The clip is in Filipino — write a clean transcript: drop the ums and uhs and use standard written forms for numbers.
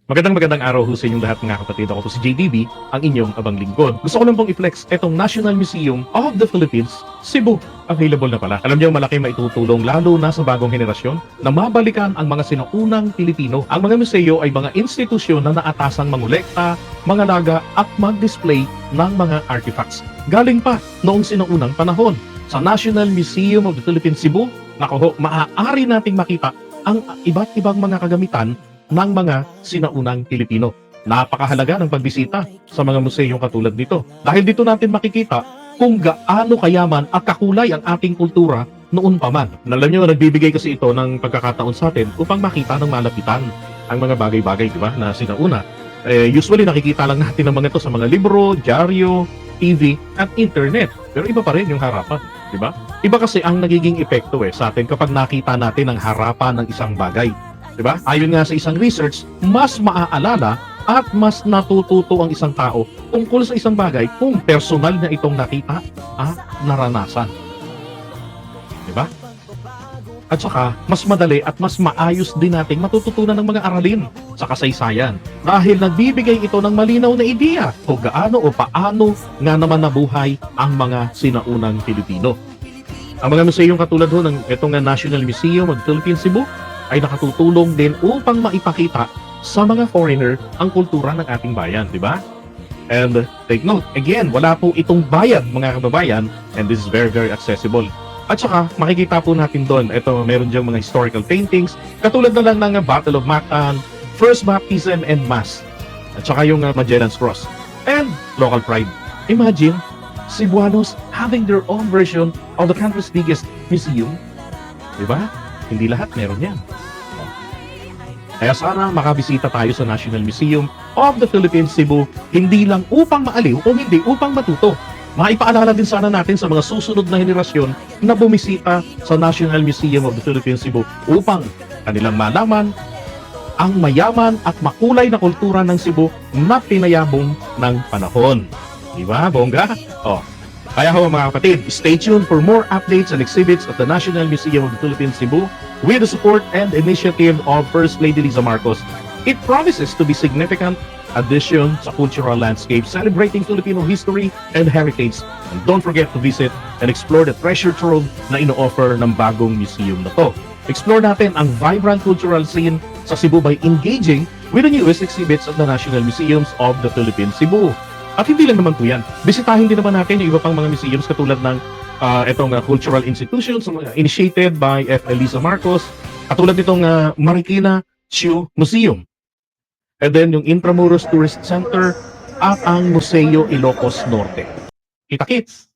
Magandang araw ho sa inyong lahat mga kapatid. Ako po si JDB, ang inyong abang lingkod. Gusto ko lang pong i-flex itong National Museum of the Philippines, Cebu. Available na pala. Alam niyo, malaki maitutulong lalo na sa bagong henerasyon na mabalikan ang mga sinaunang Pilipino. Ang mga museo ay mga institusyon na naatasang mangolekta, mangalaga at mag-display ng mga artifacts. Galing pa noong sinaunang panahon. Sa National Museum of the Philippines, Cebu, nako, maaari nating makita ang iba't ibang mga kagamitan ng mga sinaunang Pilipino. Napakahalaga ng pagbisita sa mga museyong katulad nito. Dahil dito natin makikita kung gaano kayaman at kakulay ang ating kultura noon pa man. Alam nyo, nagbibigay kasi ito ng pagkakataon sa atin upang makita ng malapitan ang mga bagay-bagay, di ba, na sinauna. Usually nakikita lang natin ang mga ito sa mga libro, dyaryo, TV, at internet. Pero iba pa rin yung harapan, di ba? Iba kasi ang nagiging epekto sa atin kapag nakita natin ang harapan ng isang bagay. Diba? Ayon nga sa isang research, mas maaalala at mas natututo ang isang tao tungkol sa isang bagay kung personal na itong nakita at naranasan. Diba? At saka, mas madali at mas maayos din nating matututunan ng mga aralin sa kasaysayan dahil nagbibigay ito ng malinaw na ideya kung gaano o paano nga naman nabuhay ang mga sinaunang Pilipino. Ang mga museyong katulad ho ng itong National Museum of the Philippines, Cebu ay nakatutulong din upang maipakita sa mga foreigner ang kultura ng ating bayan, di ba? And take note, again, wala po itong bayad mga kababayan, and this is very, very accessible. At saka, makikita po natin doon, ito, meron diyang mga historical paintings, katulad na lang ng Battle of Mactan, First Baptism and Mass, at saka yung Magellan's Cross, and local pride. Imagine, Cebuanos having their own version of the country's biggest museum, di ba? Hindi lahat meron yan. Kaya sana makabisita tayo sa National Museum of the Philippines, Cebu, hindi lang upang maaliw o hindi upang matuto. Maipaalala din sana natin sa mga susunod na henerasyon na bumisita sa National Museum of the Philippines, Cebu upang kanilang malaman ang mayaman at makulay na kultura ng Cebu na pinayabong ng panahon. Diba, bongga? Kaya ho mga kapatid, stay tuned for more updates and exhibits of the National Museum of the Philippines, Cebu with the support and initiative of First Lady Liza Marcos. It promises to be significant addition sa cultural landscape celebrating Filipino history and heritage. And don't forget to visit and explore the treasure trove na ino-offer ng bagong museum na to. Explore natin ang vibrant cultural scene sa Cebu by engaging with the newest exhibits of the National Museums of the Philippines, Cebu. At hindi lang naman po yan. Bisitahin din naman natin yung iba pang mga museums katulad ng itong cultural institutions initiated by F. Liza Marcos, katulad nitong Marikina Chu Museum. And then yung Intramuros Tourist Center at ang Museo Ilocos Norte. Kita-kits!